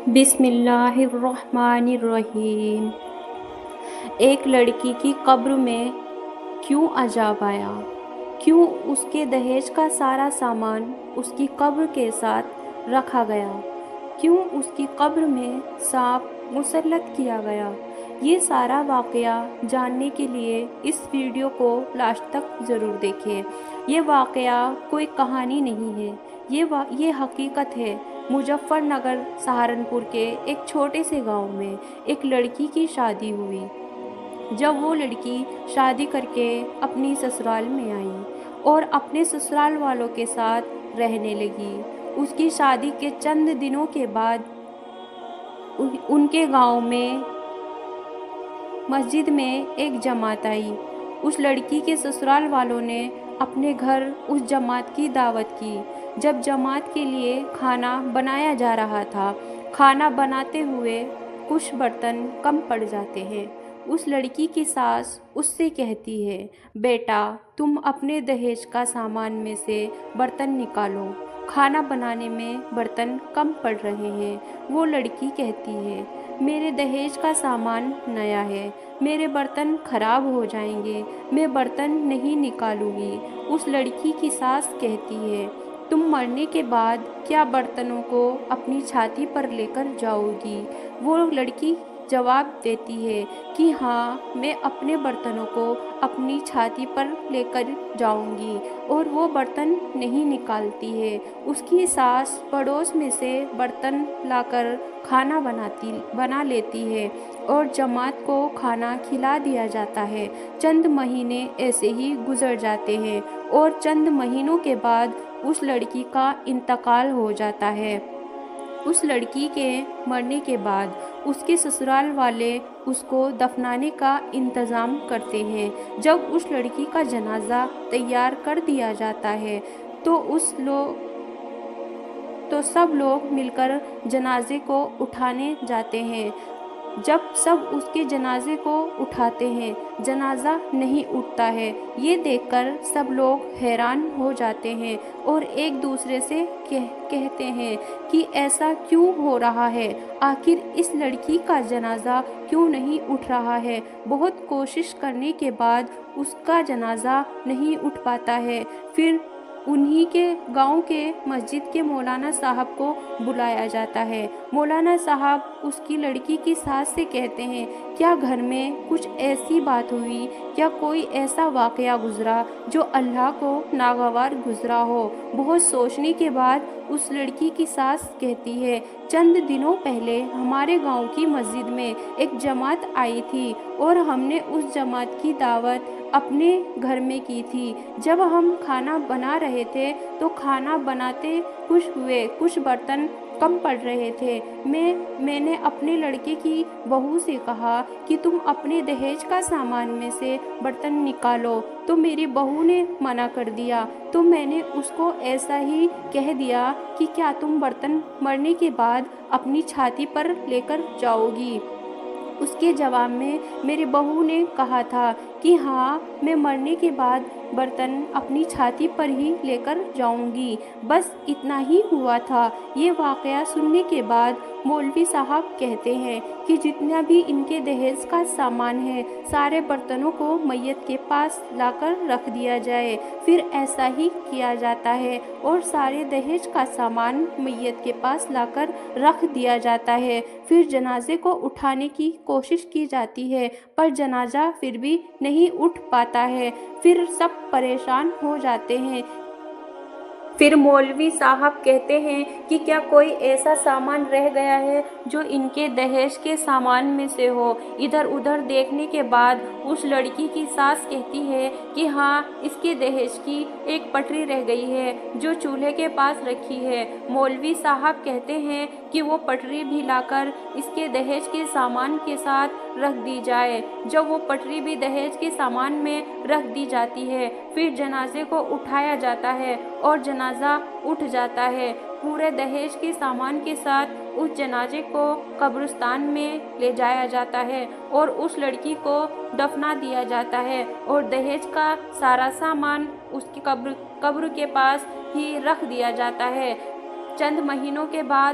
بسم اللہ الرحمن الرحیم۔ ایک لڑکی کی قبر میں کیوں عذاب آیا؟ کیوں اس کے دہیج کا سارا سامان اس کی قبر کے ساتھ رکھا گیا؟ کیوں اس کی قبر میں سانپ مسلط کیا گیا؟ یہ سارا واقعہ جاننے کے لیے اس ویڈیو کو لاسٹ تک ضرور دیکھیں۔ یہ واقعہ کوئی کہانی نہیں ہے، یہ حقیقت ہے۔ مظفر نگر سہارنپور کے ایک چھوٹے سے گاؤں میں ایک لڑکی کی شادی ہوئی۔ جب وہ لڑکی شادی کر کے اپنی سسرال میں آئی اور اپنے سسرال والوں کے ساتھ رہنے لگی، اس کی شادی کے چند دنوں کے بعد ان کے گاؤں میں مسجد میں ایک جماعت آئی۔ اس لڑکی کے سسرال والوں نے اپنے گھر اس جماعت کی دعوت کی۔ جب جماعت کے لیے کھانا بنایا جا رہا تھا، کھانا بناتے ہوئے کچھ برتن کم پڑ جاتے ہیں۔ اس لڑکی کی ساس اس سے کہتی ہے، بیٹا تم اپنے دہیج کا سامان میں سے برتن نکالو، کھانا بنانے میں برتن کم پڑ رہے ہیں۔ وہ لڑکی کہتی ہے، میرے دہیج کا سامان نیا ہے، میرے برتن خراب ہو جائیں گے، میں برتن نہیں نکالوں گی۔ اس لڑکی کی ساس کہتی ہے، تم مرنے کے بعد کیا برتنوں کو اپنی چھاتی پر لے کر جاؤ گی؟ وہ لڑکی جواب دیتی ہے کہ ہاں، میں اپنے برتنوں کو اپنی چھاتی پر لے کر جاؤں گی، اور وہ برتن نہیں نکالتی ہے۔ اس کی ساس پڑوس میں سے برتن لا کر کھانا بنا لیتی ہے اور جماعت کو کھانا کھلا دیا جاتا ہے۔ چند مہینے ایسے ہی گزر جاتے ہیں اور چند مہینوں کے بعد اس لڑکی کا انتقال ہو جاتا ہے۔ اس لڑکی کے مرنے کے بعد اس کے سسرال والے اس کو دفنانے کا انتظام کرتے ہیں۔ جب اس لڑکی کا جنازہ تیار کر دیا جاتا ہے تو سب لوگ مل کر جنازے کو اٹھانے جاتے ہیں۔ جب سب اس کے جنازے کو اٹھاتے ہیں، جنازہ نہیں اٹھتا ہے۔ یہ دیکھ کر سب لوگ حیران ہو جاتے ہیں اور ایک دوسرے سے کہتے ہیں کہ ایسا کیوں ہو رہا ہے؟ آخر اس لڑکی کا جنازہ کیوں نہیں اٹھ رہا ہے؟ بہت کوشش کرنے کے بعد اس کا جنازہ نہیں اٹھ پاتا ہے۔ پھر انہی کے گاؤں کے مسجد کے مولانا صاحب کو بلایا جاتا ہے۔ مولانا صاحب اس کی لڑکی کی ساس سے کہتے ہیں، کیا گھر میں کچھ ایسی بات ہوئی؟ کیا کوئی ایسا واقعہ گزرا جو اللہ کو ناگوار گزرا ہو؟ بہت سوچنے کے بعد اس لڑکی کی ساس کہتی ہے، چند دنوں پہلے ہمارے گاؤں کی مسجد میں ایک جماعت آئی تھی اور ہم نے اس جماعت کی دعوت اپنے گھر میں کی تھی۔ جب ہم کھانا بنا رہے تھے تو کھانا بناتے کچھ برتن کم پڑ رہے تھے۔ میں نے اپنے لڑکے کی بہو سے کہا کہ تم اپنے دہیج کا سامان میں سے برتن نکالو، تو میری بہو نے منع کر دیا۔ تو میں نے اس کو ایسا ہی کہہ دیا کہ کیا تم برتن مرنے کے بعد اپنی چھاتی پر لے کر جاؤ گی؟ اس کے جواب میں میری بہو نے کہا تھا کہ ہاں، میں مرنے کے بعد برتن اپنی چھاتی پر ہی لے کر جاؤں گی۔ بس اتنا ہی ہوا تھا۔ یہ واقعہ سننے کے بعد مولوی صاحب کہتے ہیں کہ جتنا بھی ان کے دہیج کا سامان ہے، سارے برتنوں کو میت کے پاس لا کر رکھ دیا جائے۔ پھر ایسا ہی کیا جاتا ہے اور سارے دہیج کا سامان میت کے پاس لا کر رکھ دیا جاتا ہے۔ پھر جنازے کو اٹھانے کی کوشش کی جاتی ہے، پر جنازہ پھر بھی نہیں اٹھ پاتا ہے۔ پھر سب پریشان ہو جاتے ہیں۔ پھر مولوی صاحب کہتے ہیں کہ کیا کوئی ایسا سامان رہ گیا ہے جو ان کے دہیج کے سامان میں سے ہو؟ ادھر ادھر دیکھنے کے بعد اس لڑکی کی ساس کہتی ہے کہ ہاں، اس کے دہیج کی ایک پٹری رہ گئی ہے جو چولہے کے پاس رکھی ہے۔ مولوی صاحب کہتے ہیں کہ وہ پٹری بھی لا کر اس کے دہیج کے سامان کے ساتھ رکھ دی جائے۔ جب وہ پٹری بھی دہیج کے سامان میں رکھ دی جاتی ہے، پھر جنازے کو اٹھایا جاتا ہے اور جنازہ اٹھ جاتا ہے۔ پورے دہیج کے سامان کے ساتھ اس جنازے کو قبرستان میں لے جایا جاتا ہے اور اس لڑکی کو دفنا دیا جاتا ہے، اور دہیج کا سارا سامان اس کی قبر کے پاس ہی رکھ دیا جاتا ہے۔ چند مہینوں کے بعد